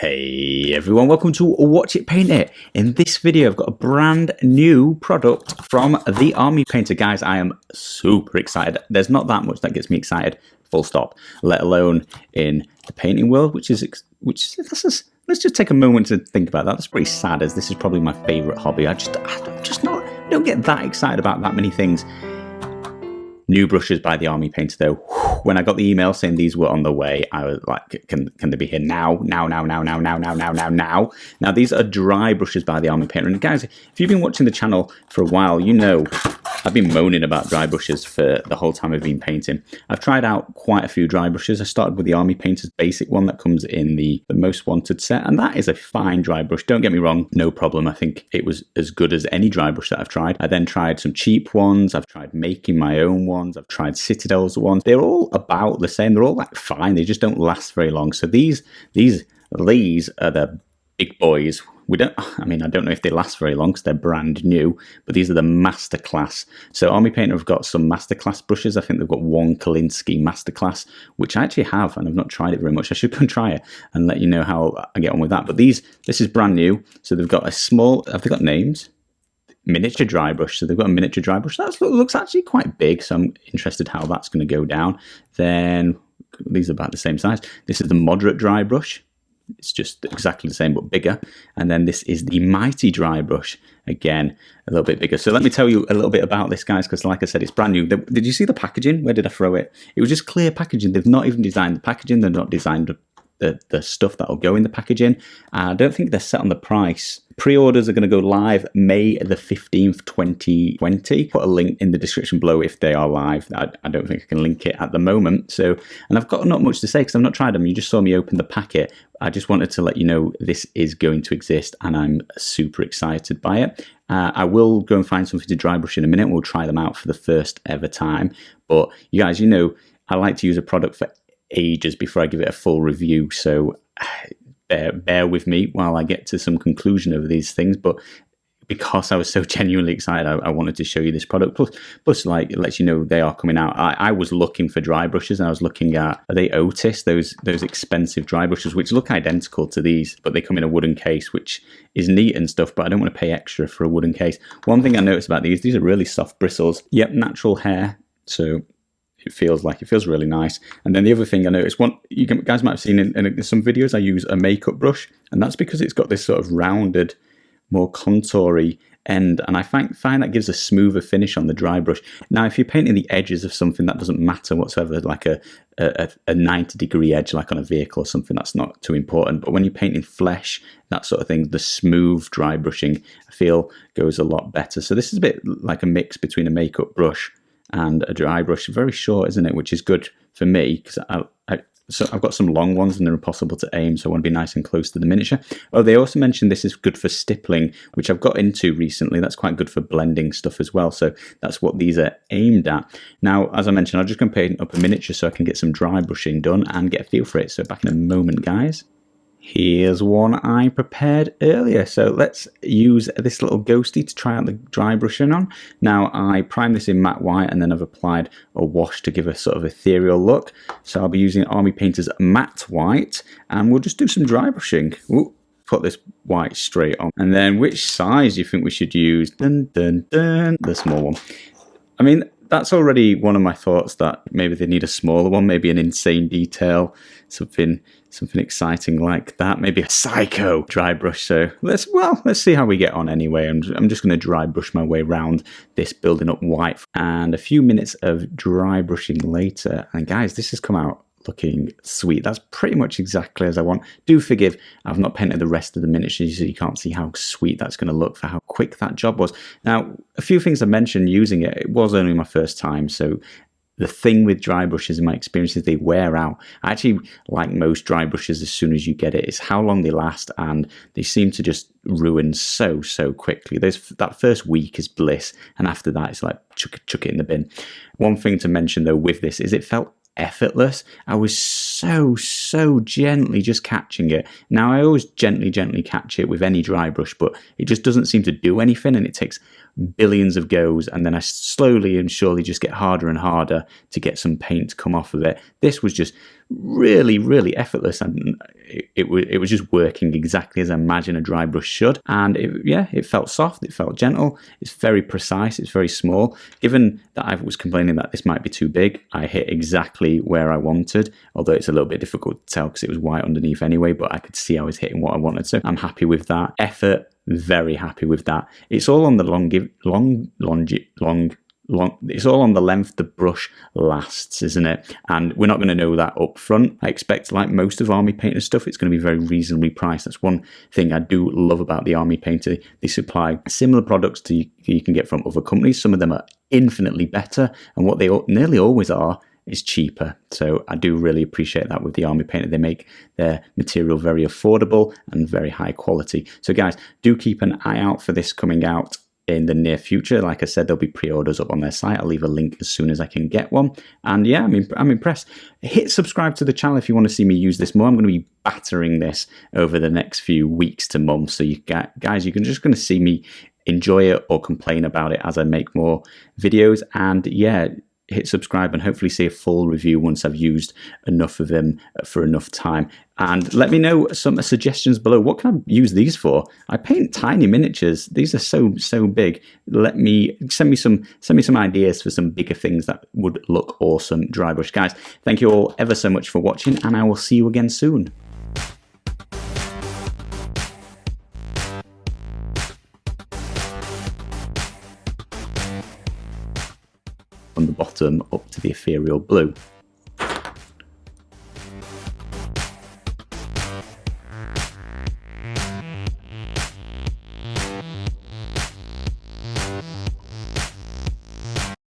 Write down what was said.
Hey everyone, welcome to Watch It Paint It. In this video I've got a brand new product from the Army Painter. Guys, I am super excited. There's not that much that gets me excited, full stop, let alone in the painting world, let's just take a moment to think about that. That's pretty sad, as this is probably my favorite hobby. I don't get that excited about that many things. New brushes by the Army Painter though. When I got the email saying these were on the way, I was like, can they be here now? Now. Now these are dry brushes by the Army Painter. And guys, if you've been watching the channel for a while, you know I've been moaning about dry brushes for the whole time I've been painting. I've tried out quite a few dry brushes. I started with the Army Painter's basic one that comes in the Most Wanted set, and that is a fine dry brush. Don't get me wrong, no problem. I think it was as good as any dry brush that I've tried. I then tried some cheap ones. I've tried making my own ones. I've tried Citadel's ones. They're all about the same. They're all like fine. They just don't last very long. So these are the big boys. I don't know if they last very long because they're brand new, but these are the Masterclass. So Army Painter have got some Masterclass brushes. I think they've got one Kolinsky Masterclass, which I actually have, and I've not tried it very much. I should go and try it and let you know how I get on with that. But this is brand new. So they've got have they got names? Miniature dry brush. So they've got a miniature dry brush. That looks actually quite big. So I'm interested how that's going to go down. Then these are about the same size. This is the moderate dry brush. It's just exactly the same but bigger. And then this is the mighty dry brush, again a little bit bigger. So let me tell you a little bit about this, guys, because like I said, it's brand new. Did you see the packaging? Where did I throw it? It was just clear packaging. They've not even designed the packaging. They've not designed the stuff that will go in the packaging. I don't think they're set on the price. Pre-orders are going to go live May the 15th, 2020. Put a link in the description below if they are live. I don't think I can link it at the moment. So, and I've got not much to say because I've not tried them. You just saw me open the packet. I just wanted to let you know this is going to exist and I'm super excited by it. I will go and find something to dry brush in a minute. We'll try them out for the first ever time. But you guys, you know, I like to use a product for ages before I give it a full review. So bear with me while I get to some conclusion over these things. But because I was so genuinely excited, I wanted to show you this product. Plus, like, it lets you know they are coming out. I was looking for dry brushes, and I was looking at, are they Otis, those expensive dry brushes, which look identical to these, but they come in a wooden case, which is neat and stuff, but I don't want to pay extra for a wooden case. One thing I noticed about these are really soft bristles. Yep, natural hair. So it feels really nice. And then the other thing I noticed, you guys might have seen in some videos, I use a makeup brush, and that's because it's got this sort of rounded, more contour-y end, and I find that gives a smoother finish on the dry brush. Now, if you're painting the edges of something, that doesn't matter whatsoever, like a 90-degree edge, like on a vehicle or something, that's not too important. But when you're painting flesh, that sort of thing, the smooth dry brushing, I feel, goes a lot better. So this is a bit like a mix between a makeup brush and a dry brush. Very short, isn't it? Which is good for me because so I've got some long ones and they're impossible to aim, so I want to be nice and close to the miniature. Oh, they also mentioned this is good for stippling, which I've got into recently. That's quite good for blending stuff as well. So that's what these are aimed at. Now, as I mentioned, I'm just going to paint up a miniature so I can get some dry brushing done and get a feel for it. So back in a moment, guys. Here's one I prepared earlier. So let's use this little ghosty to try out the dry brushing on. Now, I primed this in matte white and then I've applied a wash to give a sort of ethereal look. So I'll be using Army Painter's matte white and we'll just do some dry brushing. Ooh, put this white straight on. And then which size do you think we should use? Dun, dun, dun. The small one. I mean, that's already one of my thoughts, that maybe they need a smaller one, maybe an insane detail, something exciting like that, maybe a psycho dry brush. So let's see how we get on anyway. I'm just going to dry brush my way around this building up white. And a few minutes of dry brushing later, and guys, this has come out looking sweet. That's pretty much exactly as I want. Do forgive, I've not painted the rest of the miniatures, so you can't see how sweet that's going to look for how quick that job was. Now, a few things I mentioned using it. It was only my first time, so the thing with dry brushes in my experience is they wear out. I actually like most dry brushes as soon as you get it. It's how long they last, and they seem to just ruin so quickly. That first week is bliss, and after that it's like chuck it in the bin. One thing to mention though with this is it felt effortless. I was so gently just catching it. Now, I always gently catch it with any dry brush, but it just doesn't seem to do anything, and it takes billions of goes, and then I slowly and surely just get harder and harder to get some paint to come off of it. This was just really, really effortless, and it was just working exactly as I imagine a dry brush should. And it felt soft, it felt gentle, it's very precise, it's very small. Given that I was complaining that this might be too big, I hit exactly where I wanted, although it's a little bit difficult to tell because it was white underneath anyway, but I could see I was hitting what I wanted, so I'm happy with that. Effort, very happy with that. It's all on the it's all on the length the brush lasts, isn't it? And we're not going to know that up front. I expect, like most of Army Painter stuff, it's going to be very reasonably priced. That's one thing I do love about the Army Painter. They supply similar products to you can get from other companies. Some of them are infinitely better, and what they nearly always are is cheaper. So I do really appreciate that with the Army Painter. They make their material very affordable and very high quality. So guys, do keep an eye out for this coming out in the near future. Like I said, there'll be pre-orders up on their site. I'll leave a link as soon as I can get one. And yeah, I'm impressed. Hit subscribe to the channel if you want to see me use this more. I'm going to be battering this over the next few weeks to months. So you guys, you're just going to see me enjoy it or complain about it as I make more videos. And yeah, hit subscribe and hopefully see a full review once I've used enough of them for enough time. And let me know some suggestions below. What can I use these for? I paint tiny miniatures. These are so big. Send me some ideas for some bigger things that would look awesome dry brush. Guys, thank you all ever so much for watching, and I will see you again soon. From the bottom up to the ethereal blue.